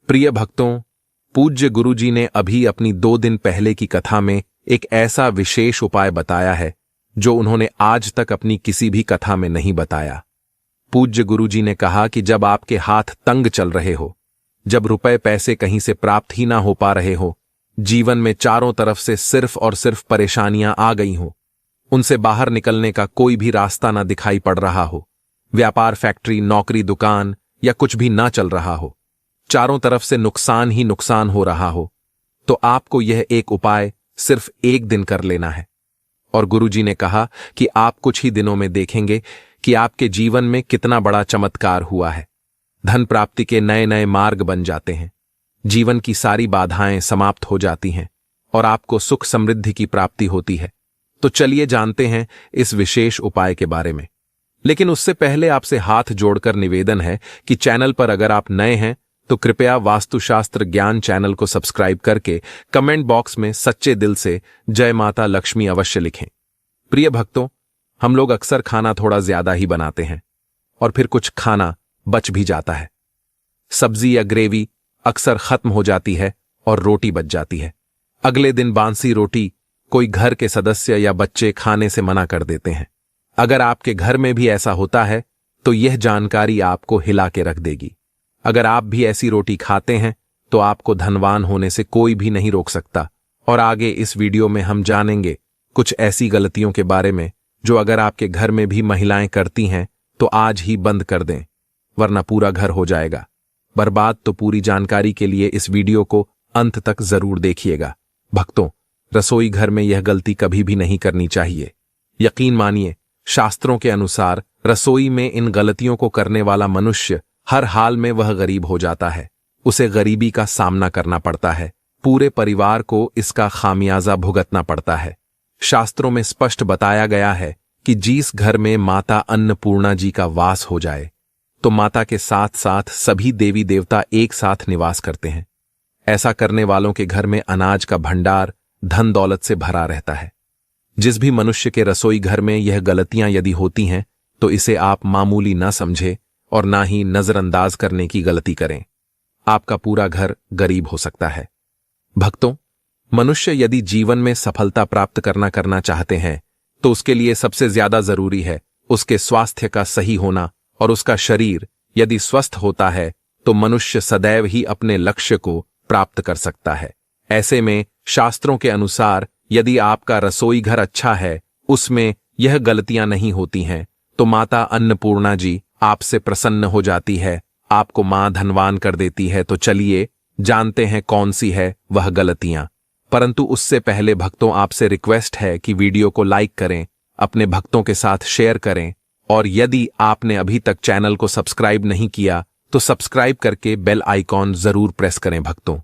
प्रिय भक्तों, पूज्य गुरुजी ने अभी अपनी 2 दिन पहले की कथा में एक ऐसा विशेष उपाय बताया है जो उन्होंने आज तक अपनी किसी भी कथा में नहीं बताया। पूज्य गुरुजी ने कहा कि जब आपके हाथ तंग चल रहे हो, जब रुपए पैसे कहीं से प्राप्त ही ना हो पा रहे हो, जीवन में चारों तरफ से सिर्फ और सिर्फ परेशानियां आ गई हो, उनसे बाहर निकलने का कोई भी रास्ता ना दिखाई पड़ रहा हो, व्यापार, फैक्ट्री, नौकरी, दुकान या कुछ भी ना चल रहा हो, चारों तरफ से नुकसान ही नुकसान हो रहा हो, तो आपको यह एक उपाय सिर्फ 1 दिन कर लेना है। और गुरुजी ने कहा कि आप कुछ ही दिनों में देखेंगे कि आपके जीवन में कितना बड़ा चमत्कार हुआ है। धन प्राप्ति के नए नए मार्ग बन जाते हैं, जीवन की सारी बाधाएं समाप्त हो जाती हैं और आपको सुख समृद्धि की प्राप्ति होती है। तो चलिए जानते हैं इस विशेष उपाय के बारे में। लेकिन उससे पहले आपसे हाथ जोड़कर निवेदन है कि चैनल पर अगर आप नए हैं तो कृपया वास्तुशास्त्र ज्ञान चैनल को सब्सक्राइब करके कमेंट बॉक्स में सच्चे दिल से जय माता लक्ष्मी अवश्य लिखें। प्रिय भक्तों, हम लोग अक्सर खाना थोड़ा ज्यादा ही बनाते हैं और फिर कुछ खाना बच भी जाता है। सब्जी या ग्रेवी अक्सर खत्म हो जाती है और रोटी बच जाती है। अगले दिन बांसी रोटी कोई घर के सदस्य या बच्चे खाने से मना कर देते हैं। अगर आपके घर में भी ऐसा होता है तो यह जानकारी आपको हिला के रख देगी। अगर आप भी ऐसी रोटी खाते हैं तो आपको धनवान होने से कोई भी नहीं रोक सकता। और आगे इस वीडियो में हम जानेंगे कुछ ऐसी गलतियों के बारे में जो अगर आपके घर में भी महिलाएं करती हैं तो आज ही बंद कर दें, वरना पूरा घर हो जाएगा बर्बाद। तो पूरी जानकारी के लिए इस वीडियो को अंत तक जरूर देखिएगा। भक्तों, रसोई घर में यह गलती कभी भी नहीं करनी चाहिए। यकीन मानिए, शास्त्रों के अनुसार रसोई में इन गलतियों को करने वाला मनुष्य हर हाल में वह गरीब हो जाता है। उसे गरीबी का सामना करना पड़ता है, पूरे परिवार को इसका खामियाजा भुगतना पड़ता है। शास्त्रों में स्पष्ट बताया गया है कि जिस घर में माता अन्नपूर्णा जी का वास हो जाए तो माता के साथ साथ सभी देवी देवता एक साथ निवास करते हैं। ऐसा करने वालों के घर में अनाज का भंडार धन दौलत से भरा रहता है। जिस भी मनुष्य के रसोई घर में यह गलतियां यदि होती हैं तो इसे आप मामूली ना समझे और ना ही नजरअंदाज करने की गलती करें। आपका पूरा घर गरीब हो सकता है। भक्तों, मनुष्य यदि जीवन में सफलता प्राप्त करना चाहते हैं तो उसके लिए सबसे ज्यादा जरूरी है उसके स्वास्थ्य का सही होना। और उसका शरीर यदि स्वस्थ होता है तो मनुष्य सदैव ही अपने लक्ष्य को प्राप्त कर सकता है। ऐसे में शास्त्रों के अनुसार यदि आपका रसोई घर अच्छा है, उसमें यह गलतियां नहीं होती हैं, तो माता अन्नपूर्णा जी आपसे प्रसन्न हो जाती है, आपको मां धनवान कर देती है। तो चलिए जानते हैं कौन सी है वह गलतियां। परंतु उससे पहले भक्तों, आपसे रिक्वेस्ट है कि वीडियो को लाइक करें, अपने भक्तों के साथ शेयर करें और यदि आपने अभी तक चैनल को सब्सक्राइब नहीं किया तो सब्सक्राइब करके बेल आइकॉन जरूर प्रेस करें। भक्तों,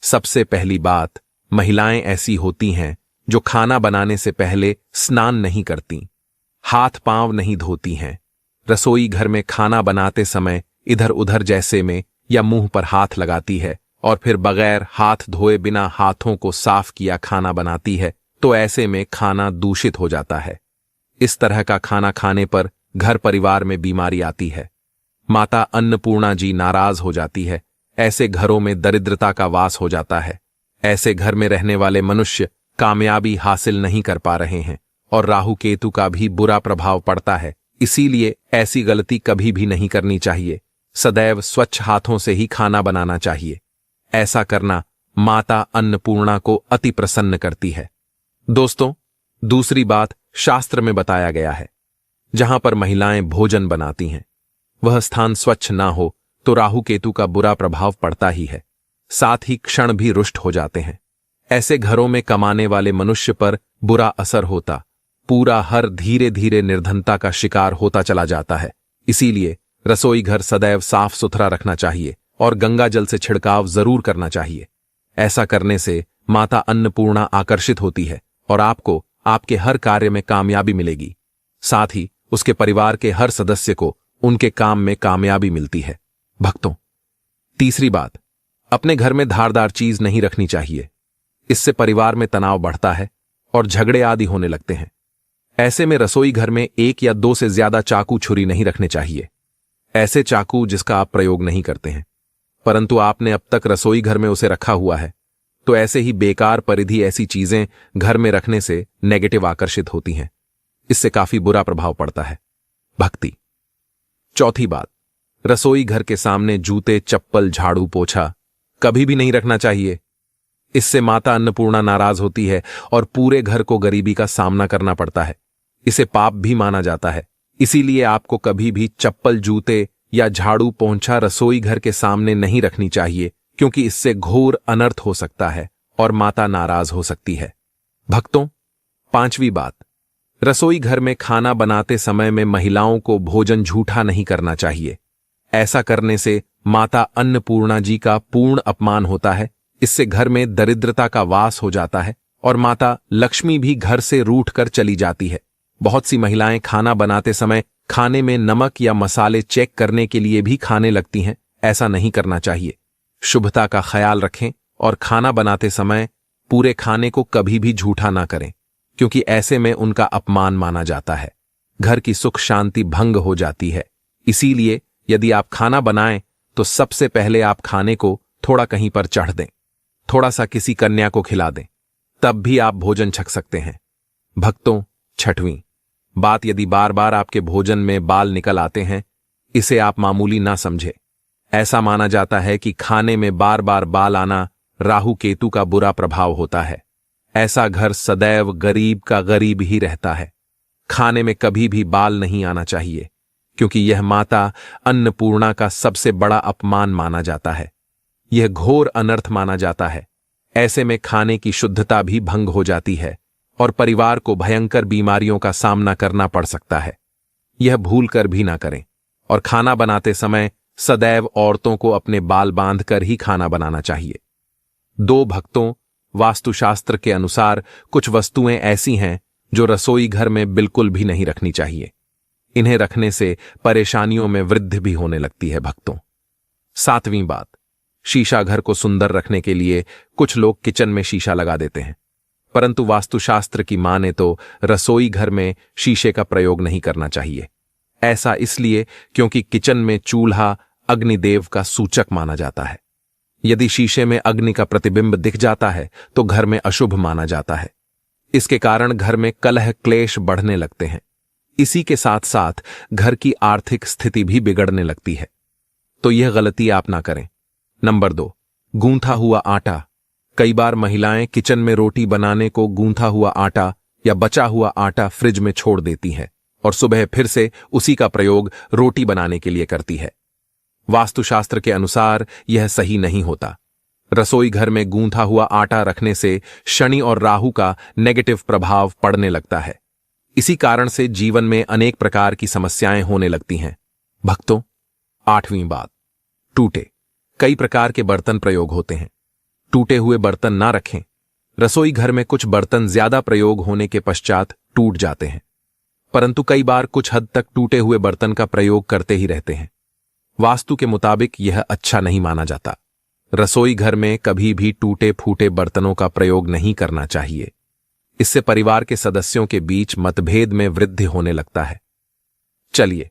सबसे पहली बात, महिलाएं ऐसी होती हैं जो खाना बनाने से पहले स्नान नहीं करती, हाथ पांव नहीं धोती हैं, रसोई घर में खाना बनाते समय इधर उधर जैसे में या मुंह पर हाथ लगाती है और फिर बगैर हाथ धोए बिना हाथों को साफ किया खाना बनाती है। तो ऐसे में खाना दूषित हो जाता है। इस तरह का खाना खाने पर घर परिवार में बीमारी आती है। माता अन्नपूर्णा जी नाराज हो जाती है। ऐसे घरों में दरिद्रता का वास हो जाता है। ऐसे घर में रहने वाले मनुष्य कामयाबी हासिल नहीं कर पा रहे हैं और राहु केतु का भी बुरा प्रभाव पड़ता है। इसीलिए ऐसी गलती कभी भी नहीं करनी चाहिए। सदैव स्वच्छ हाथों से ही खाना बनाना चाहिए। ऐसा करना माता अन्नपूर्णा को अति प्रसन्न करती है। दोस्तों, दूसरी बात, शास्त्र में बताया गया है जहां पर महिलाएं भोजन बनाती हैं वह स्थान स्वच्छ ना हो तो राहु केतु का बुरा प्रभाव पड़ता ही है, साथ ही क्षण भी रुष्ट हो जाते हैं। ऐसे घरों में कमाने वाले मनुष्य पर बुरा असर होता, पूरा हर धीरे धीरे निर्धनता का शिकार होता चला जाता है। इसीलिए रसोई घर सदैव साफ सुथरा रखना चाहिए और गंगा जल से छिड़काव जरूर करना चाहिए। ऐसा करने से माता अन्नपूर्णा आकर्षित होती है और आपको आपके हर कार्य में कामयाबी मिलेगी। साथ ही उसके परिवार के हर सदस्य को उनके काम में कामयाबी मिलती है। भक्तों, तीसरी बात, अपने घर में धारदार चीज नहीं रखनी चाहिए। इससे परिवार में तनाव बढ़ता है और झगड़े आदि होने लगते हैं। ऐसे में रसोई घर में 1 या 2 से ज्यादा चाकू छुरी नहीं रखने चाहिए। ऐसे चाकू जिसका आप प्रयोग नहीं करते हैं। परंतु आपने अब तक रसोई घर में उसे रखा हुआ है, तो ऐसे ही बेकार परिधि ऐसी चीजें घर में रखने से नेगेटिव आकर्षित होती हैं। इससे काफी बुरा प्रभाव पड़ता है। भक्ति। चौथी बात, रसोई घर के सामने जूते, चप्पल, झाड़ू, पोछा कभी भी नहीं रखना चाहिए। इससे माता अन्नपूर्णा नाराज होती है और पूरे घर को गरीबी का सामना करना पड़ता है। इसे पाप भी माना जाता है। इसीलिए आपको कभी भी चप्पल, जूते या झाड़ू, पोंछा रसोई घर के सामने नहीं रखनी चाहिए, क्योंकि इससे घोर अनर्थ हो सकता है और माता नाराज हो सकती है। भक्तों, पांचवी बात, रसोई घर में खाना बनाते समय में महिलाओं को भोजन झूठा नहीं करना चाहिए। ऐसा करने से माता अन्नपूर्णा जी का पूर्ण अपमान होता है। इससे घर में दरिद्रता का वास हो जाता है और माता लक्ष्मी भी घर से रूठ कर चली जाती है। बहुत सी महिलाएं खाना बनाते समय खाने में नमक या मसाले चेक करने के लिए भी खाने लगती हैं। ऐसा नहीं करना चाहिए। शुभता का ख्याल रखें और खाना बनाते समय पूरे खाने को कभी भी झूठा ना करें, क्योंकि ऐसे में उनका अपमान माना जाता है। घर की सुख शांति भंग हो जाती है। इसीलिए यदि आप खाना बनाएं तो सबसे पहले आप खाने को थोड़ा कहीं पर चढ़ दें, थोड़ा सा किसी कन्या को खिला दें, तब भी आप भोजन छक सकते हैं। भक्तों, छठवीं बात, यदि बार बार आपके भोजन में बाल निकल आते हैं, इसे आप मामूली ना समझे। ऐसा माना जाता है कि खाने में बार बार बाल आना राहु केतु का बुरा प्रभाव होता है। ऐसा घर सदैव गरीब का गरीब ही रहता है। खाने में कभी भी बाल नहीं आना चाहिए, क्योंकि यह माता अन्नपूर्णा का सबसे बड़ा अपमान माना जाता है। यह घोर अनर्थ माना जाता है। ऐसे में खाने की शुद्धता भी भंग हो जाती है और परिवार को भयंकर बीमारियों का सामना करना पड़ सकता है। यह भूल कर भी ना करें और खाना बनाते समय सदैव औरतों को अपने बाल बांधकर ही खाना बनाना चाहिए। दो भक्तों, वास्तुशास्त्र के अनुसार कुछ वस्तुएं ऐसी हैं जो रसोई घर में बिल्कुल भी नहीं रखनी चाहिए। इन्हें रखने से परेशानियों में वृद्धि भी होने लगती है। भक्तों, सातवीं बात, शीशा घर को सुंदर रखने के लिए कुछ लोग किचन में शीशा लगा देते हैं, परंतु वास्तुशास्त्र की माने तो रसोई घर में शीशे का प्रयोग नहीं करना चाहिए। ऐसा इसलिए क्योंकि किचन में चूल्हा अग्निदेव का सूचक माना जाता है। यदि शीशे में अग्नि का प्रतिबिंब दिख जाता है तो घर में अशुभ माना जाता है। इसके कारण घर में कलह क्लेश बढ़ने लगते हैं। इसी के साथ साथ घर की आर्थिक स्थिति भी बिगड़ने लगती है। तो यह गलती आप ना करें। नंबर 2, गूंथा हुआ आटा। कई बार महिलाएं किचन में रोटी बनाने को गूंथा हुआ आटा या बचा हुआ आटा फ्रिज में छोड़ देती हैं और सुबह फिर से उसी का प्रयोग रोटी बनाने के लिए करती है। वास्तुशास्त्र के अनुसार यह सही नहीं होता। रसोई घर में गूंथा हुआ आटा रखने से शनि और राहु का नेगेटिव प्रभाव पड़ने लगता है। इसी कारण से जीवन में अनेक प्रकार की समस्याएं होने लगती हैं। भक्तों, आठवीं बात, टूटे। कई प्रकार के बर्तन प्रयोग होते हैं। टूटे हुए बर्तन ना रखें। रसोई घर में कुछ बर्तन ज्यादा प्रयोग होने के पश्चात टूट जाते हैं, परंतु कई बार कुछ हद तक टूटे हुए बर्तन का प्रयोग करते ही रहते हैं। वास्तु के मुताबिक यह अच्छा नहीं माना जाता। रसोई घर में कभी भी टूटे फूटे बर्तनों का प्रयोग नहीं करना चाहिए। इससे परिवार के सदस्यों के बीच मतभेद में वृद्धि होने लगता है। चलिए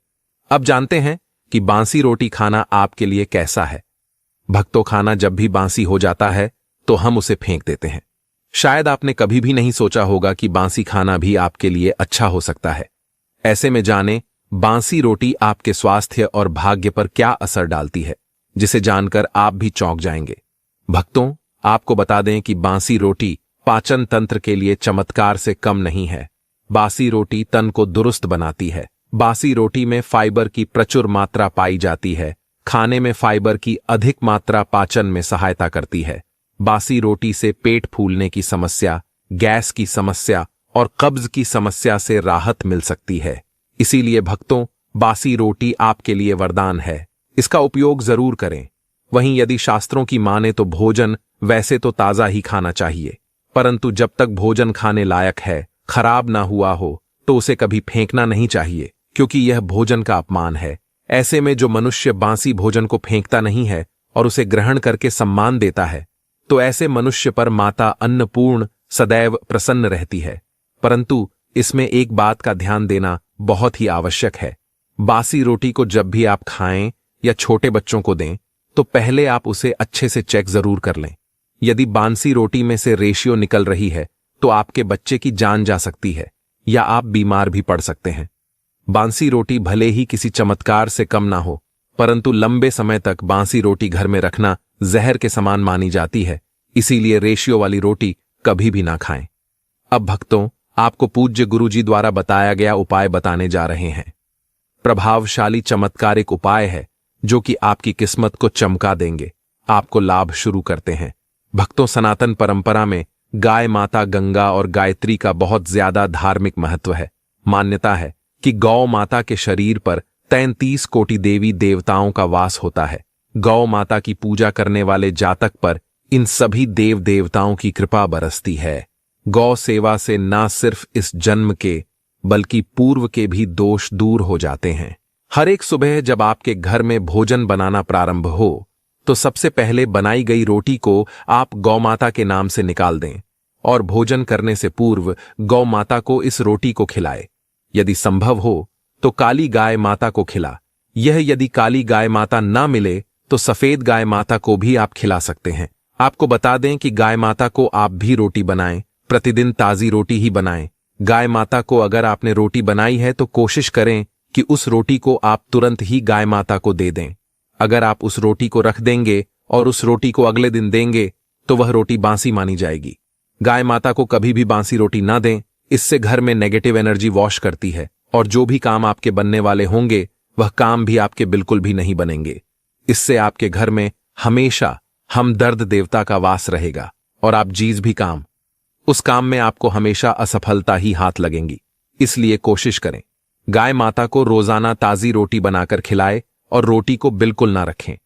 अब जानते हैं कि बांसी रोटी खाना आपके लिए कैसा है। भक्तों, खाना जब भी बांसी हो जाता है तो हम उसे फेंक देते हैं। शायद आपने कभी भी नहीं सोचा होगा कि बांसी खाना भी आपके लिए अच्छा हो सकता है। ऐसे में जाने बांसी रोटी आपके स्वास्थ्य और भाग्य पर क्या असर डालती है, जिसे जानकर आप भी चौंक जाएंगे। भक्तों, आपको बता दें कि बांसी रोटी पाचन तंत्र के लिए चमत्कार से कम नहीं है। बासी रोटी तन को दुरुस्त बनाती है। बासी रोटी में फाइबर की प्रचुर मात्रा पाई जाती है। खाने में फाइबर की अधिक मात्रा पाचन में सहायता करती है। बासी रोटी से पेट फूलने की समस्या, गैस की समस्या और कब्ज की समस्या से राहत मिल सकती है। इसीलिए भक्तों, बासी रोटी आपके लिए वरदान है। इसका उपयोग जरूर करें। वहीं यदि शास्त्रों की माने तो भोजन वैसे तो ताजा ही खाना चाहिए, परंतु जब तक भोजन खाने लायक है, खराब ना हुआ हो, तो उसे कभी फेंकना नहीं चाहिए, क्योंकि यह भोजन का अपमान है। ऐसे में जो मनुष्य बासी भोजन को फेंकता नहीं है और उसे ग्रहण करके सम्मान देता है, तो ऐसे मनुष्य पर माता अन्नपूर्ण सदैव प्रसन्न रहती है। परंतु इसमें एक बात का ध्यान देना बहुत ही आवश्यक है। बासी रोटी को जब भी आप खाएं या छोटे बच्चों को दें, तो पहले आप उसे अच्छे से चेक जरूर कर लें। यदि बांसी रोटी में से रेशियो निकल रही है तो आपके बच्चे की जान जा सकती है या आप बीमार भी पड़ सकते हैं। बांसी रोटी भले ही किसी चमत्कार से कम ना हो, परंतु लंबे समय तक बांसी रोटी घर में रखना जहर के समान मानी जाती है, इसीलिए रेशियो वाली रोटी कभी भी ना खाएं। अब भक्तों, आपको पूज्य गुरुजी द्वारा बताया गया उपाय बताने जा रहे हैं। प्रभावशाली चमत्कारिक उपाय है जो कि आपकी किस्मत को चमका देंगे, आपको लाभ शुरू करते हैं। भक्तों, सनातन परंपरा में गाय माता गंगा और गायत्री का बहुत ज्यादा धार्मिक महत्व है। मान्यता है कि गौ माता के शरीर पर 33 कोटि देवी देवताओं का वास होता है। गौ माता की पूजा करने वाले जातक पर इन सभी देव देवताओं की कृपा बरसती है। गौ सेवा से न सिर्फ इस जन्म के बल्कि पूर्व के भी दोष दूर हो जाते हैं। हर एक सुबह जब आपके घर में भोजन बनाना प्रारंभ हो तो सबसे पहले बनाई गई रोटी को आप गौ माता के नाम से निकाल दें और भोजन करने से पूर्व गौ माता को इस रोटी को खिलाए। यदि संभव हो तो काली गाय माता को खिला। यह यदि काली गाय माता ना मिले तो सफेद गाय माता को भी आप खिला सकते हैं। आपको बता दें कि गाय माता को आप भी रोटी बनाएं, प्रतिदिन ताजी रोटी ही बनाएं। गाय माता को अगर आपने रोटी बनाई है तो कोशिश करें कि उस रोटी को आप तुरंत ही गाय माता को दे दें। अगर आप उस रोटी को रख देंगे और उस रोटी को अगले दिन देंगे तो वह रोटी बांसी मानी जाएगी। गाय माता को कभी भी बांसी रोटी ना दें, इससे घर में नेगेटिव एनर्जी वॉश करती है और जो भी काम आपके बनने वाले होंगे वह काम भी आपके बिल्कुल भी नहीं बनेंगे। इससे आपके घर में हमेशा हमदर्द देवता का वास रहेगा और आप जिस भी काम उस काम में आपको हमेशा असफलता ही हाथ लगेंगी। इसलिए कोशिश करें गाय माता को रोजाना ताजी रोटी बनाकर खिलाए और रोटी को बिल्कुल ना रखें।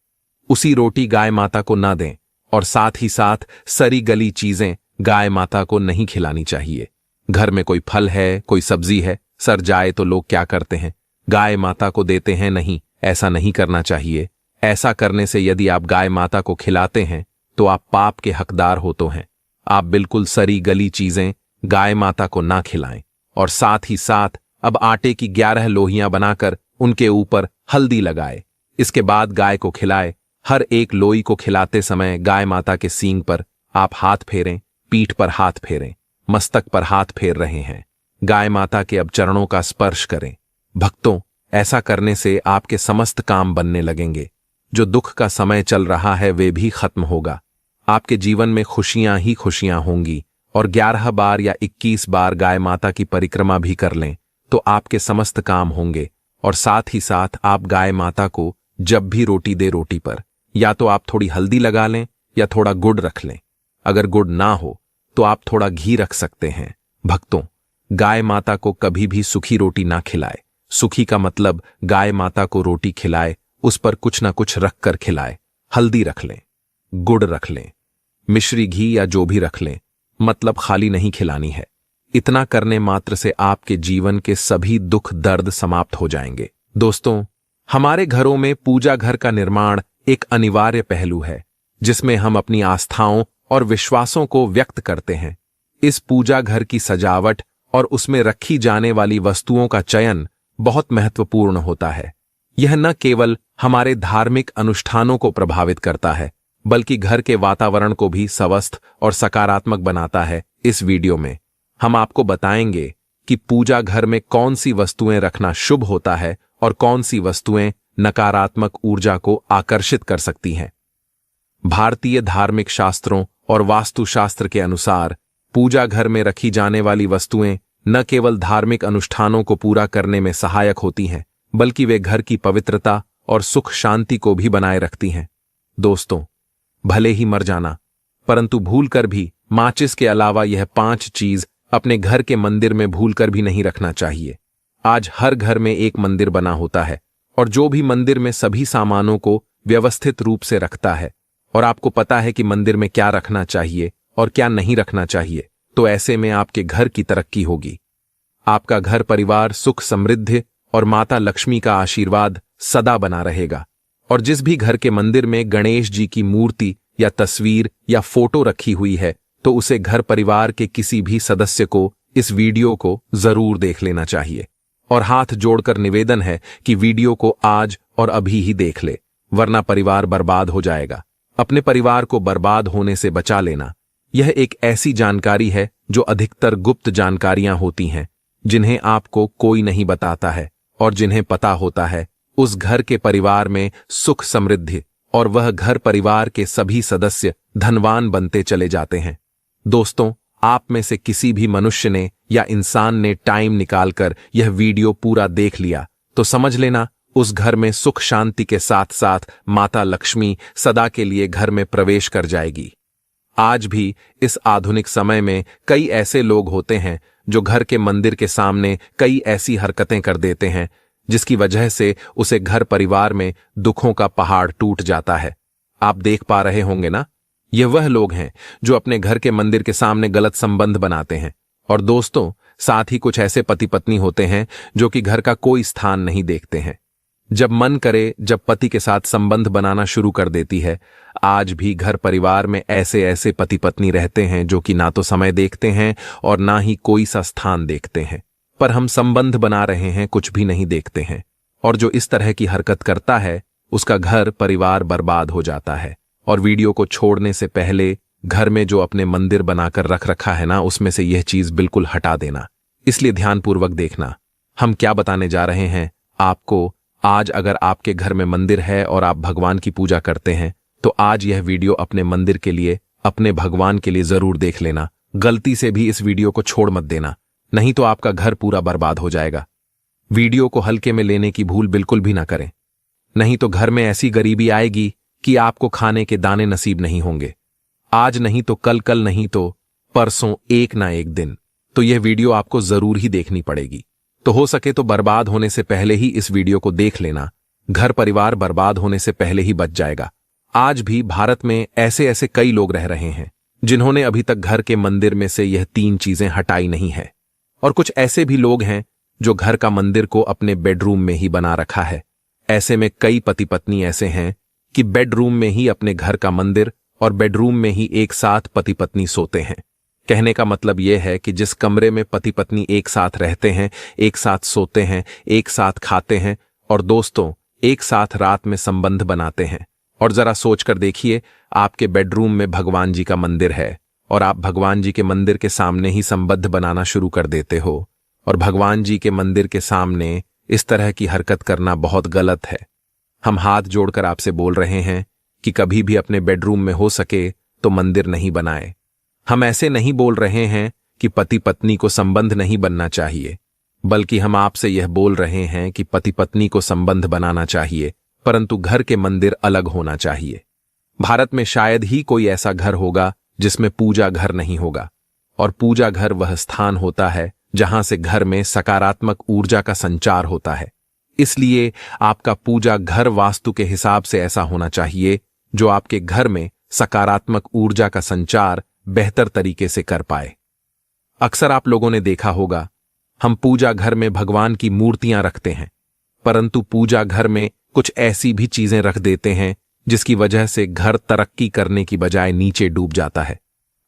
उसी रोटी गाय माता को ना दें और साथ ही साथ सड़ी गली चीजें गाय माता को नहीं खिलानी चाहिए। घर में कोई फल है, कोई सब्जी है, सड़ जाए तो लोग क्या करते हैं, गाय माता को देते हैं। नहीं, ऐसा नहीं करना चाहिए। ऐसा करने से यदि आप गाय माता को खिलाते हैं तो आप पाप के हकदार होते हैं। आप बिल्कुल सड़ी गली चीजें गाय माता को ना खिलाएं और साथ ही साथ अब आटे की 11 लोहियां बनाकर उनके ऊपर हल्दी लगाए। इसके बाद गाय को खिलाए। हर एक लोई को खिलाते समय गाय माता के सींग पर आप हाथ फेरें, पीठ पर हाथ फेरें, मस्तक पर हाथ फेर रहे हैं। गाय माता के अब चरणों का स्पर्श करें। भक्तों, ऐसा करने से आपके समस्त काम बनने लगेंगे। जो दुख का समय चल रहा है वे भी खत्म होगा। आपके जीवन में खुशियां ही खुशियां होंगी और 11 बार या 21 बार गाय माता की परिक्रमा भी कर लें तो आपके समस्त काम होंगे। और साथ ही साथ आप गाय माता को जब भी रोटी दे, रोटी पर या तो आप थोड़ी हल्दी लगा लें या थोड़ा गुड़ रख लें। अगर गुड़ ना हो तो आप थोड़ा घी रख सकते हैं। भक्तों, गाय माता को कभी भी सूखी रोटी ना खिलाए। सूखी का मतलब गाय माता को रोटी खिलाए, उस पर कुछ ना कुछ रख कर खिलाए। हल्दी रख लें, गुड़ रख लें, मिश्री घी या जो भी रख लें, मतलब खाली नहीं खिलानी है। इतना करने मात्र से आपके जीवन के सभी दुख दर्द समाप्त हो जाएंगे। दोस्तों, हमारे घरों में पूजा घर का निर्माण एक अनिवार्य पहलू है जिसमें हम अपनी आस्थाओं और विश्वासों को व्यक्त करते हैं। इस पूजा घर की सजावट और उसमें रखी जाने वाली वस्तुओं का चयन बहुत महत्वपूर्ण होता है। यह न केवल हमारे धार्मिक अनुष्ठानों को प्रभावित करता है बल्कि घर के वातावरण को भी स्वस्थ और सकारात्मक बनाता है। इस वीडियो में हम आपको बताएंगे कि पूजा घर में कौन सी वस्तुएं रखना शुभ होता है और कौन सी वस्तुएं नकारात्मक ऊर्जा को आकर्षित कर सकती हैं। भारतीय धार्मिक शास्त्रों और वास्तुशास्त्र के अनुसार पूजा घर में रखी जाने वाली वस्तुएं न केवल धार्मिक अनुष्ठानों को पूरा करने में सहायक होती हैं बल्कि वे घर की पवित्रता और सुख शांति को भी बनाए रखती हैं। दोस्तों, भले ही मर जाना परंतु भूलकर भी माचिस के अलावा यह 5 चीज अपने घर के मंदिर में भूलकर भी नहीं रखना चाहिए। आज हर घर में एक मंदिर बना होता है और जो भी मंदिर में सभी सामानों को व्यवस्थित रूप से रखता है और आपको पता है कि मंदिर में क्या रखना चाहिए और क्या नहीं रखना चाहिए, तो ऐसे में आपके घर की तरक्की होगी। आपका घर परिवार सुख समृद्धि और माता लक्ष्मी का आशीर्वाद सदा बना रहेगा। और जिस भी घर के मंदिर में गणेश जी की मूर्ति या तस्वीर या फोटो रखी हुई है तो उसे घर परिवार के किसी भी सदस्य को इस वीडियो को जरूर देख लेना चाहिए और हाथ जोड़कर निवेदन है कि वीडियो को आज और अभी ही देख ले, वरना परिवार बर्बाद हो जाएगा। अपने परिवार को बर्बाद होने से बचा लेना, यह एक ऐसी जानकारी है जो अधिकतर गुप्त जानकारियां होती हैं, जिन्हें आपको कोई नहीं बताता है, और जिन्हें पता होता है उस घर के परिवार में सुख समृद्धि और वह घर परिवार के सभी सदस्य धनवान बनते चले जाते हैं। दोस्तों, आप में से किसी भी मनुष्य ने या इंसान ने टाइम निकालकर यह वीडियो पूरा देख लिया तो समझ लेना उस घर में सुख शांति के साथ साथ माता लक्ष्मी सदा के लिए घर में प्रवेश कर जाएगी। आज भी इस आधुनिक समय में कई ऐसे लोग होते हैं जो घर के मंदिर के सामने कई ऐसी हरकतें कर देते हैं जिसकी वजह से उसे घर परिवार में दुखों का पहाड़ टूट जाता है। आप देख पा रहे होंगे ना, ये वह लोग हैं जो अपने घर के मंदिर के सामने गलत संबंध बनाते हैं। और दोस्तों, साथ ही कुछ ऐसे पति पत्नी होते हैं जो कि घर का कोई स्थान नहीं देखते हैं। जब मन करे जब पति के साथ संबंध बनाना शुरू कर देती है। आज भी घर परिवार में ऐसे ऐसे पति पत्नी रहते हैं जो कि ना तो समय देखते हैं और ना ही कोई सा स्थान देखते हैं, पर हम संबंध बना रहे हैं कुछ भी नहीं देखते हैं। और जो इस तरह की हरकत करता है उसका घर परिवार बर्बाद हो जाता है। और वीडियो को छोड़ने से पहले घर में जो अपने मंदिर बनाकर रख रखा है ना, उसमें से यह चीज बिल्कुल हटा देना। इसलिए ध्यानपूर्वक देखना हम क्या बताने जा रहे हैं आपको। आज अगर आपके घर में मंदिर है और आप भगवान की पूजा करते हैं तो आज यह वीडियो अपने मंदिर के लिए, अपने भगवान के लिए जरूर देख लेना। गलती से भी इस वीडियो को छोड़ मत देना, नहीं तो आपका घर पूरा बर्बाद हो जाएगा। वीडियो को हल्के में लेने की भूल बिल्कुल भी ना करें, नहीं तो घर में ऐसी गरीबी आएगी कि आपको खाने के दाने नसीब नहीं होंगे। आज नहीं तो कल, कल नहीं तो परसों, एक ना एक दिन तो यह वीडियो आपको जरूर ही देखनी पड़ेगी। तो हो सके तो बर्बाद होने से पहले ही इस वीडियो को देख लेना, घर परिवार बर्बाद होने से पहले ही बच जाएगा। आज भी भारत में ऐसे ऐसे कई लोग रह रहे हैं जिन्होंने अभी तक घर के मंदिर में से यह 3 चीजें हटाई नहीं है। और कुछ ऐसे भी लोग हैं जो घर का मंदिर को अपने बेडरूम में ही बना रखा है। ऐसे में कई पति पत्नी ऐसे हैं कि बेडरूम में ही अपने घर का मंदिर और बेडरूम में ही एक साथ पति पत्नी सोते हैं। कहने का मतलब यह है कि जिस कमरे में पति पत्नी एक साथ रहते हैं, एक साथ सोते हैं, एक साथ खाते हैं और दोस्तों एक साथ रात में संबंध बनाते हैं। और जरा सोचकर देखिए, आपके बेडरूम में भगवान जी का मंदिर है और आप भगवान जी के मंदिर के सामने ही संबंध बनाना शुरू कर देते हो। और भगवान जी के मंदिर के सामने इस तरह की हरकत करना बहुत गलत है। हम हाथ जोड़कर आपसे बोल रहे हैं कि कभी भी अपने बेडरूम में हो सके तो मंदिर नहीं बनाए। हम ऐसे नहीं बोल रहे हैं कि पति पत्नी को संबंध नहीं बनना चाहिए, बल्कि हम आपसे यह बोल रहे हैं कि पति पत्नी को संबंध बनाना चाहिए, परंतु घर के मंदिर अलग होना चाहिए। भारत में शायद ही कोई ऐसा घर होगा जिसमें पूजा घर नहीं होगा। और पूजा घर वह स्थान होता है जहां से घर में सकारात्मक ऊर्जा का संचार होता है। इसलिए आपका पूजा घर वास्तु के हिसाब से ऐसा होना चाहिए जो आपके घर में सकारात्मक ऊर्जा का संचार बेहतर तरीके से कर पाए। अक्सर आप लोगों ने देखा होगा, हम पूजा घर में भगवान की मूर्तियां रखते हैं, परंतु पूजा घर में कुछ ऐसी भी चीजें रख देते हैं जिसकी वजह से घर तरक्की करने की बजाय नीचे डूब जाता है।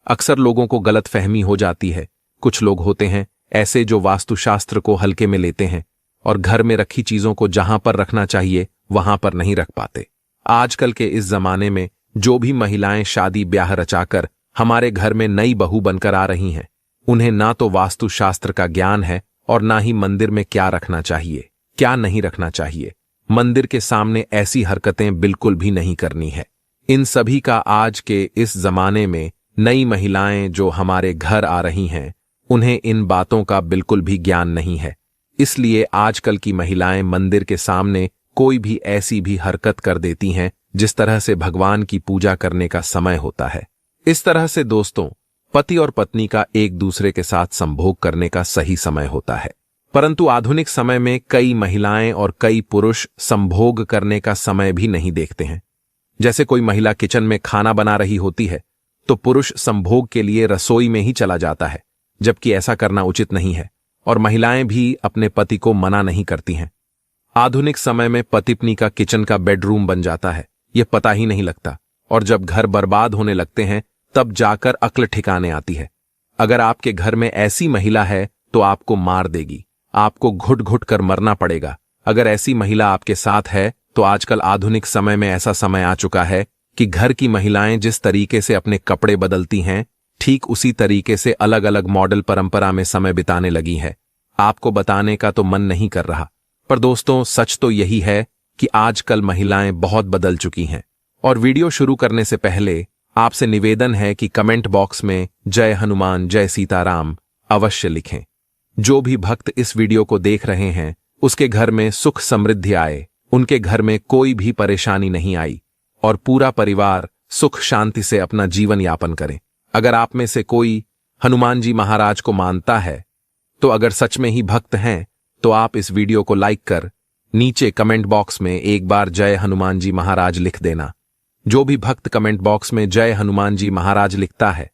अक्सर लोगों को गलतफहमी हो जाती है। कुछ लोग होते हैं ऐसे जो वास्तुशास्त्र को हल्के में लेते हैं और घर में रखी चीजों को जहां पर रखना चाहिए वहां पर नहीं रख पाते। आजकल के इस जमाने में जो भी महिलाएं शादी ब्याह रचाकर हमारे घर में नई बहू बनकर आ रही हैं, उन्हें ना तो वास्तुशास्त्र का ज्ञान है और ना ही मंदिर में क्या रखना चाहिए, क्या नहीं रखना चाहिए। मंदिर के सामने ऐसी हरकतें बिल्कुल भी नहीं करनी है। इन सभी का आज के इस जमाने में नई महिलाएं जो हमारे घर आ रही हैं, उन्हें इन बातों का बिल्कुल भी ज्ञान नहीं है। इसलिए आजकल की महिलाएं मंदिर के सामने कोई भी ऐसी भी हरकत कर देती हैं जिस तरह से भगवान की पूजा करने का समय होता है। इस तरह से दोस्तों, पति और पत्नी का एक दूसरे के साथ संभोग करने का सही समय होता है। परंतु आधुनिक समय में कई महिलाएं और कई पुरुष संभोग करने का समय भी नहीं देखते हैं। जैसे कोई महिला किचन में खाना बना रही होती है तो पुरुष संभोग के लिए रसोई में ही चला जाता है, जबकि ऐसा करना उचित नहीं है। और महिलाएं भी अपने पति को मना नहीं करती हैं। आधुनिक समय में पति पत्नी का किचन का बेडरूम बन जाता है, यह पता ही नहीं लगता। और जब घर बर्बाद होने लगते हैं तब जाकर अक्ल ठिकाने आती है। अगर आपके घर में ऐसी महिला है तो आपको मार देगी, आपको घुट घुट कर मरना पड़ेगा। अगर ऐसी महिला आपके साथ है तो आजकल आधुनिक समय में ऐसा समय आ चुका है कि घर की महिलाएं जिस तरीके से अपने कपड़े बदलती हैं, ठीक उसी तरीके से अलग अलग मॉडल परंपरा में समय बिताने लगी है। आपको बताने का तो मन नहीं कर रहा, पर दोस्तों सच तो यही है कि आजकल महिलाएं बहुत बदल चुकी हैं। और वीडियो शुरू करने से पहले आपसे निवेदन है कि कमेंट बॉक्स में जय हनुमान जय सीताराम अवश्य लिखें। जो भी भक्त इस वीडियो को देख रहे हैं उसके घर में सुख समृद्धि आए, उनके घर में कोई भी परेशानी नहीं आई और पूरा परिवार सुख शांति से अपना जीवन यापन करे। अगर आप में से कोई हनुमान जी महाराज को मानता है तो अगर सच में ही भक्त हैं तो आप इस वीडियो को लाइक कर नीचे कमेंट बॉक्स में एक बार जय हनुमान जी महाराज लिख देना। जो भी भक्त कमेंट बॉक्स में जय हनुमान जी महाराज लिखता है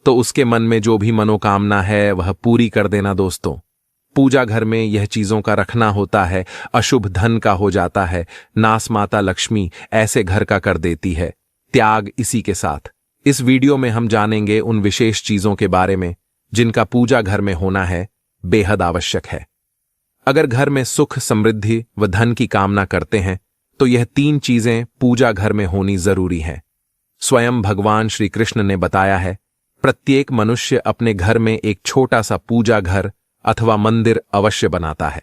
तो उसके मन में जो भी मनोकामना है वह पूरी कर देना। दोस्तों, पूजा घर में यह चीजों का रखना होता है, अशुभ धन का हो जाता है, नास माता लक्ष्मी ऐसे घर का कर देती है, त्याग इसी के साथ। इस वीडियो में हम जानेंगे उन विशेष चीजों के बारे में जिनका पूजा घर में होना है बेहद आवश्यक है। अगर घर में सुख समृद्धि व धन की कामना करते हैं तो यह 3 चीजें पूजा घर में होनी जरूरी है। स्वयं भगवान श्री कृष्ण ने बताया है, प्रत्येक मनुष्य अपने घर में एक छोटा सा पूजा घर अथवा मंदिर अवश्य बनाता है,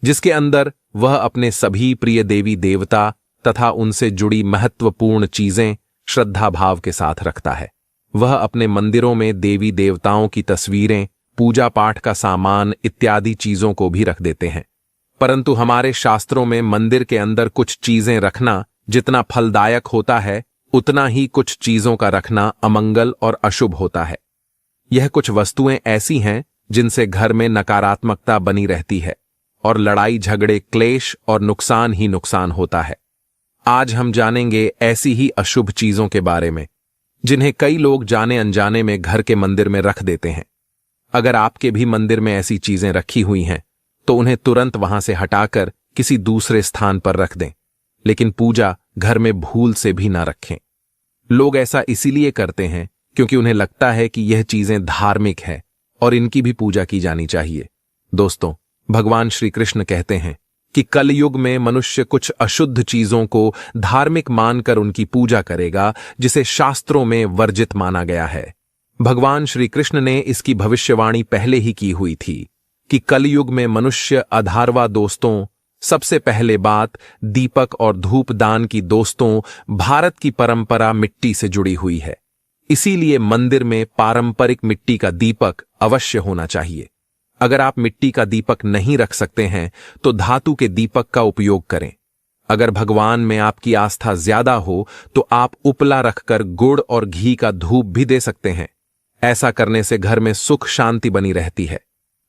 जिसके अंदर वह अपने सभी प्रिय देवी देवता तथा उनसे जुड़ी महत्वपूर्ण चीजें श्रद्धा भाव के साथ रखता है। वह अपने मंदिरों में देवी देवताओं की तस्वीरें, पूजा पाठ का सामान इत्यादि चीजों को भी रख देते हैं। परंतु हमारे शास्त्रों में मंदिर के अंदर कुछ चीजें रखना जितना फलदायक होता है उतना ही कुछ चीजों का रखना अमंगल और अशुभ होता है। यह कुछ वस्तुएं ऐसी हैं जिनसे घर में नकारात्मकता बनी रहती है और लड़ाई झगड़े क्लेश और नुकसान ही नुकसान होता है। आज हम जानेंगे ऐसी ही अशुभ चीजों के बारे में जिन्हें कई लोग जाने अनजाने में घर के मंदिर में रख देते हैं। अगर आपके भी मंदिर में ऐसी चीजें रखी हुई हैं तो उन्हें तुरंत वहां से हटाकर किसी दूसरे स्थान पर रख दें, लेकिन पूजा घर में भूल से भी ना रखें। लोग ऐसा इसीलिए करते हैं क्योंकि उन्हें लगता है कि यह चीजें धार्मिक है और इनकी भी पूजा की जानी चाहिए। दोस्तों, भगवान श्री कृष्ण कहते हैं कि कलयुग में मनुष्य कुछ अशुद्ध चीजों को धार्मिक मानकर उनकी पूजा करेगा, जिसे शास्त्रों में वर्जित माना गया है। भगवान श्री कृष्ण ने इसकी भविष्यवाणी पहले ही की हुई थी कि कलयुग में मनुष्य अधार्वा दोस्तों, सबसे पहले बात दीपक और धूप दान की दोस्तों, भारत की परंपरा मिट्टी से जुड़ी हुई है। इसीलिए मंदिर में पारंपरिक मिट्टी का दीपक अवश्य होना चाहिए। अगर आप मिट्टी का दीपक नहीं रख सकते हैं तो धातु के दीपक का उपयोग करें। अगर भगवान में आपकी आस्था ज्यादा हो तो आप उपला रखकर गुड़ और घी का धूप भी दे सकते हैं। ऐसा करने से घर में सुख शांति बनी रहती है।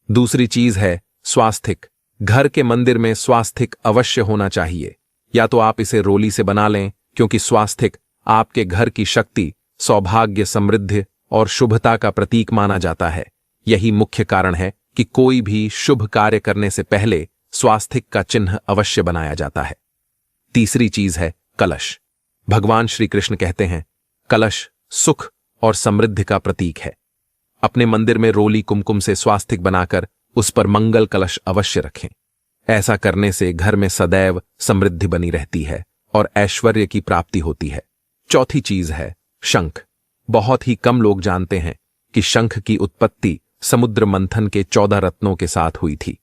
दूसरी चीज है स्वास्तिक। घर के मंदिर में स्वास्तिक अवश्य होना चाहिए। या तो आप इसे रोली से बना लें, क्योंकि स्वास्तिक आपके घर की शक्ति, सौभाग्य, समृद्धि और शुभता का प्रतीक माना जाता है। यही मुख्य कारण है कि कोई भी शुभ कार्य करने से पहले स्वास्तिक का चिन्ह अवश्य बनाया जाता है। तीसरी चीज है कलश। भगवान श्री कृष्ण कहते हैं, कलश सुख और समृद्धि का प्रतीक है। अपने मंदिर में रोली कुमकुम से स्वास्तिक बनाकर उस पर मंगल कलश अवश्य रखें। ऐसा करने से घर में सदैव समृद्धि बनी रहती है और ऐश्वर्य की प्राप्ति होती है। चौथी चीज है शंख। बहुत ही कम लोग जानते हैं कि शंख की उत्पत्ति समुद्र मंथन के 14 रत्नों के साथ हुई थी।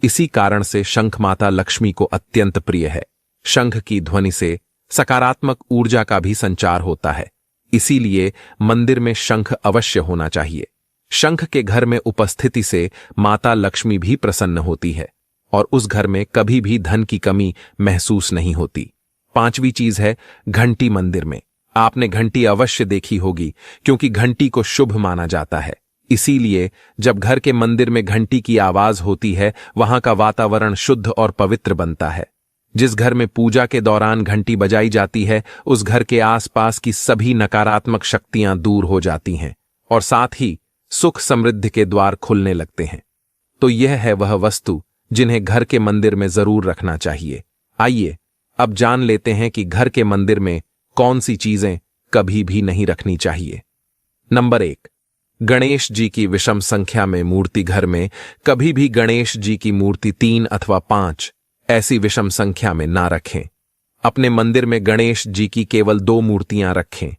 इसी कारण से शंख माता लक्ष्मी को अत्यंत प्रिय है। शंख की ध्वनि से सकारात्मक ऊर्जा का भी संचार होता है। इसीलिए मंदिर में शंख अवश्य होना चाहिए। शंख के घर में उपस्थिति से माता लक्ष्मी भी प्रसन्न होती है और उस घर में कभी भी धन की कमी महसूस नहीं होती। पांचवी चीज है घंटी। मंदिर में आपने घंटी अवश्य देखी होगी, क्योंकि घंटी को शुभ माना जाता है। इसीलिए जब घर के मंदिर में घंटी की आवाज होती है, वहां का वातावरण शुद्ध और पवित्र बनता है। जिस घर में पूजा के दौरान घंटी बजाई जाती है, उस घर के आसपास की सभी नकारात्मक शक्तियां दूर हो जाती हैं और साथ ही सुख समृद्धि के द्वार खुलने लगते हैं। तो यह है वह वस्तु जिन्हें घर के मंदिर में जरूर रखना चाहिए। आइए अब जान लेते हैं कि घर के मंदिर में कौन सी चीजें कभी भी नहीं रखनी चाहिए। नंबर 1, गणेश जी की विषम संख्या में मूर्ति। घर में कभी भी गणेश जी की मूर्ति 3 अथवा 5 ऐसी विषम संख्या में ना रखें। अपने मंदिर में गणेश जी की केवल 2 मूर्तियां रखें।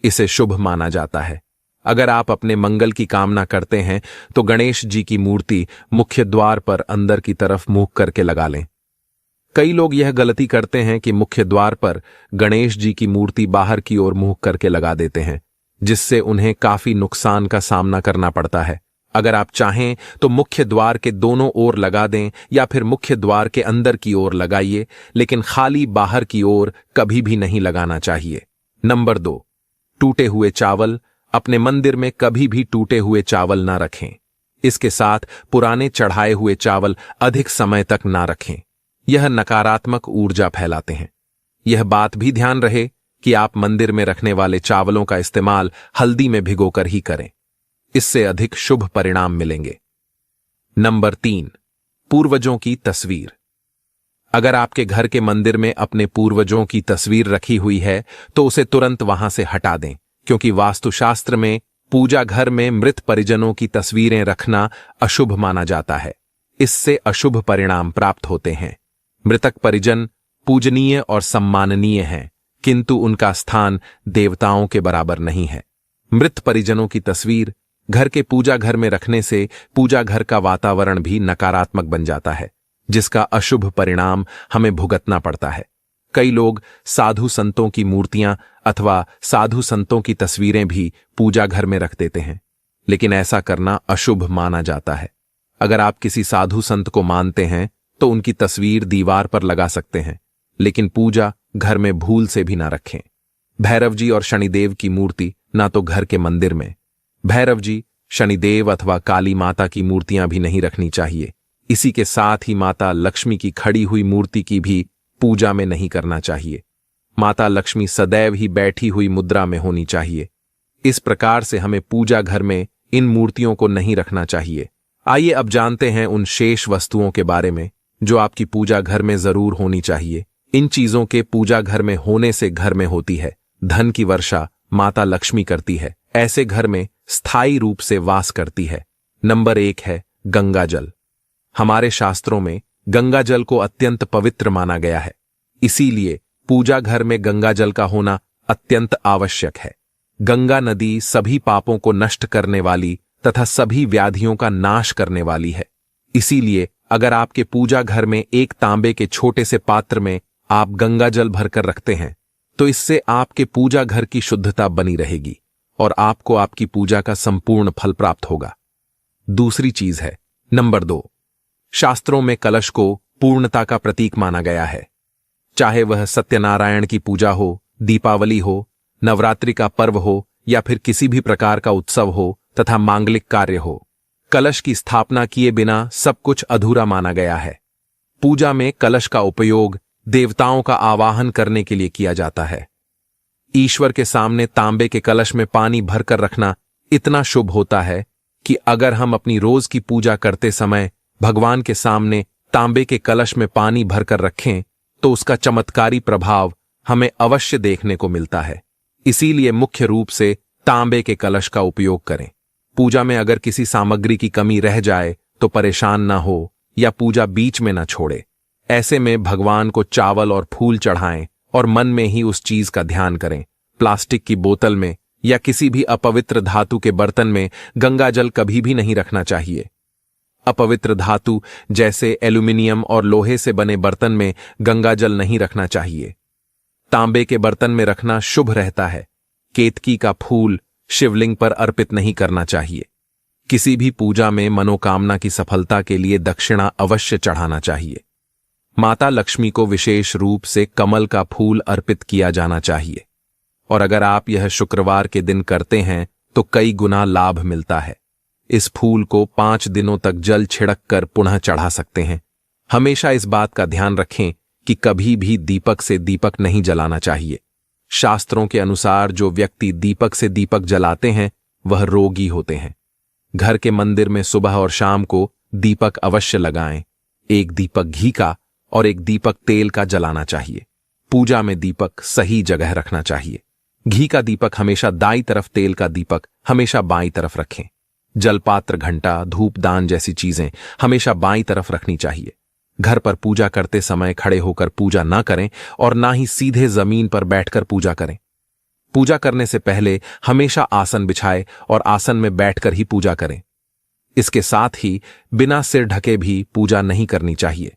इसे शुभ माना जाता है। अगर आप अपने मंगल की कामना करते हैं तो गणेश जी की मूर्ति मुख्य द्वार पर अंदर की तरफ मुंह करके लगा लें। कई लोग यह गलती करते हैं कि मुख्य द्वार पर गणेश जी की मूर्ति बाहर की ओर मुंह करके लगा देते हैं, जिससे उन्हें काफी नुकसान का सामना करना पड़ता है। अगर आप चाहें तो मुख्य द्वार के दोनों ओर लगा दें या फिर मुख्य द्वार के अंदर की ओर लगाइए, लेकिन खाली बाहर की ओर कभी भी नहीं लगाना चाहिए। नंबर 2, टूटे हुए चावल। अपने मंदिर में कभी भी टूटे हुए चावल ना रखें। इसके साथ पुराने चढ़ाए हुए चावल अधिक समय तक ना रखें। यह नकारात्मक ऊर्जा फैलाते हैं। यह बात भी ध्यान रहे कि आप मंदिर में रखने वाले चावलों का इस्तेमाल हल्दी में भिगोकर ही करें। इससे अधिक शुभ परिणाम मिलेंगे। नंबर 3, पूर्वजों की तस्वीर। अगर आपके घर के मंदिर में अपने पूर्वजों की तस्वीर रखी हुई है तो उसे तुरंत वहां से हटा दें, क्योंकि वास्तुशास्त्र में पूजा घर में मृत परिजनों की तस्वीरें रखना अशुभ माना जाता है। इससे अशुभ परिणाम प्राप्त होते हैं। मृतक परिजन पूजनीय और सम्माननीय हैं, किंतु उनका स्थान देवताओं के बराबर नहीं है। मृत परिजनों की तस्वीर घर के पूजा घर में रखने से पूजा घर का वातावरण भी नकारात्मक बन जाता है, जिसका अशुभ परिणाम हमें भुगतना पड़ता है। कई लोग साधु संतों की मूर्तियां अथवा साधु संतों की तस्वीरें भी पूजा घर में रख देते हैं, लेकिन ऐसा करना अशुभ माना जाता है। अगर आप किसी साधु संत को मानते हैं तो उनकी तस्वीर दीवार पर लगा सकते हैं, लेकिन पूजा घर में भूल से भी ना रखें। भैरव जी और शनिदेव की मूर्ति ना तो घर के मंदिर में। भैरव जी, शनिदेव अथवा काली माता की मूर्तियां भी नहीं रखनी चाहिए। इसी के साथ ही माता लक्ष्मी की खड़ी हुई मूर्ति की भी पूजा में नहीं करना चाहिए। माता लक्ष्मी सदैव ही बैठी हुई मुद्रा में होनी चाहिए। इस प्रकार से हमें पूजा घर में इन मूर्तियों को नहीं रखना चाहिए। आइए अब जानते हैं उन शेष वस्तुओं के बारे में जो आपकी पूजा घर में जरूर होनी चाहिए। इन चीजों के पूजा घर में होने से घर में होती है धन की वर्षा माता लक्ष्मी करती है, ऐसे घर में स्थायी रूप से वास करती है। नंबर 1 है गंगा जल। हमारे शास्त्रों में गंगा जल को अत्यंत पवित्र माना गया है, इसीलिए पूजा घर में गंगा जल का होना अत्यंत आवश्यक है। गंगा नदी सभी पापों को नष्ट करने वाली तथा सभी व्याधियों का नाश करने वाली है। इसीलिए अगर आपके पूजा घर में एक तांबे के छोटे से पात्र में आप गंगा जल भरकर रखते हैं तो इससे आपके पूजा घर की शुद्धता बनी रहेगी और आपको आपकी पूजा का संपूर्ण फल प्राप्त होगा। दूसरी चीज है नंबर 2, शास्त्रों में कलश को पूर्णता का प्रतीक माना गया है। चाहे वह सत्यनारायण की पूजा हो, दीपावली हो, नवरात्रि का पर्व हो या फिर किसी भी प्रकार का उत्सव हो तथा मांगलिक कार्य हो, कलश की स्थापना किए बिना सब कुछ अधूरा माना गया है। पूजा में कलश का उपयोग देवताओं का आवाहन करने के लिए किया जाता है। ईश्वर के सामने तांबे के कलश में पानी भरकर रखना इतना शुभ होता है कि अगर हम अपनी रोज की पूजा करते समय भगवान के सामने तांबे के कलश में पानी भरकर रखें तो उसका चमत्कारी प्रभाव हमें अवश्य देखने को मिलता है। इसीलिए मुख्य रूप से तांबे के कलश का उपयोग करें। पूजा में अगर किसी सामग्री की कमी रह जाए तो परेशान ना हो या पूजा बीच में ना छोड़े। ऐसे में भगवान को चावल और फूल चढ़ाएं और मन में ही उस चीज का ध्यान करें। प्लास्टिक की बोतल में या किसी भी अपवित्र धातु के बर्तन में गंगा जल कभी भी नहीं रखना चाहिए। अपवित्र धातु जैसे एल्यूमिनियम और लोहे से बने बर्तन में गंगा जल नहीं रखना चाहिए। तांबे के बर्तन में रखना शुभ रहता है। केतकी का फूल शिवलिंग पर अर्पित नहीं करना चाहिए। किसी भी पूजा में मनोकामना की सफलता के लिए दक्षिणा अवश्य चढ़ाना चाहिए। माता लक्ष्मी को विशेष रूप से कमल का फूल अर्पित किया जाना चाहिए और अगर आप यह शुक्रवार के दिन करते हैं तो कई गुना लाभ मिलता है। इस फूल को 5 दिनों तक जल छिड़क कर पुनः चढ़ा सकते हैं। हमेशा इस बात का ध्यान रखें कि कभी भी दीपक से दीपक नहीं जलाना चाहिए। शास्त्रों के अनुसार जो व्यक्ति दीपक से दीपक जलाते हैं वह रोगी होते हैं। घर के मंदिर में सुबह और शाम को दीपक अवश्य लगाएं। एक दीपक घी का और एक दीपक तेल का जलाना चाहिए। पूजा में दीपक सही जगह रखना चाहिए। घी का दीपक हमेशा दाईं तरफ, तेल का दीपक हमेशा बाईं तरफ रखें। जलपात्र, घंटा, धूपदान जैसी चीजें हमेशा बाईं तरफ रखनी चाहिए। घर पर पूजा करते समय खड़े होकर पूजा ना करें और ना ही सीधे जमीन पर बैठकर पूजा करें। पूजा करने से पहले हमेशा आसन बिछाए और आसन में बैठकर ही पूजा करें। इसके साथ ही बिना सिर ढके भी पूजा नहीं करनी चाहिए,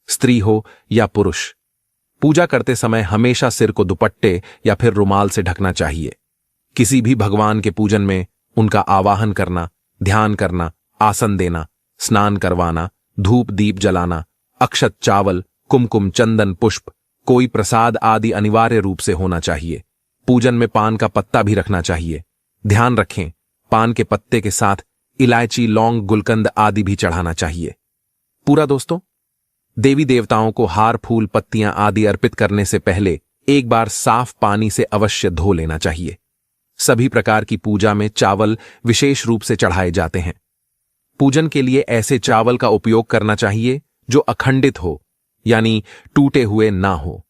स्त्री हो या पुरुष। पूजा करते समय हमेशा सिर को दुपट्टे या फिर रुमाल से ढकना चाहिए। किसी भी भगवान के पूजन में उनका आवाहन करना, ध्यान करना, आसन देना, स्नान करवाना, धूप दीप जलाना, अक्षत चावल, कुमकुम, चंदन, पुष्प, कोई प्रसाद आदि अनिवार्य रूप से होना चाहिए। पूजन में पान का पत्ता भी रखना चाहिए। ध्यान रखें, पान के पत्ते के साथ इलायची, लौंग, गुलकंद आदि भी चढ़ाना चाहिए। पूरा दोस्तों, देवी देवताओं को हार, फूल, पत्तियां आदि अर्पित करने से पहले एक बार साफ पानी से अवश्य धो लेना चाहिए। सभी प्रकार की पूजा में चावल विशेष रूप से चढ़ाए जाते हैं। पूजन के लिए ऐसे चावल का उपयोग करना चाहिए जो अखंडित हो, यानी टूटे हुए ना हो।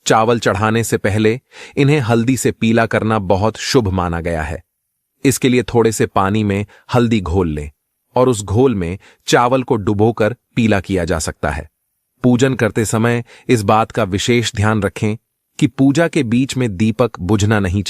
चावल चढ़ाने से पहले इन्हें हल्दी से पीला करना बहुत शुभ माना गया है। इसके लिए थोड़े से पानी में हल्दी घोल लें और उस घोल में चावल को डुबोकर पीला किया जा सकता है। पूजन करते समय इस बात का विशेष ध्यान रखें कि पूजा के बीच में दीपक बुझना नहीं चाहिए।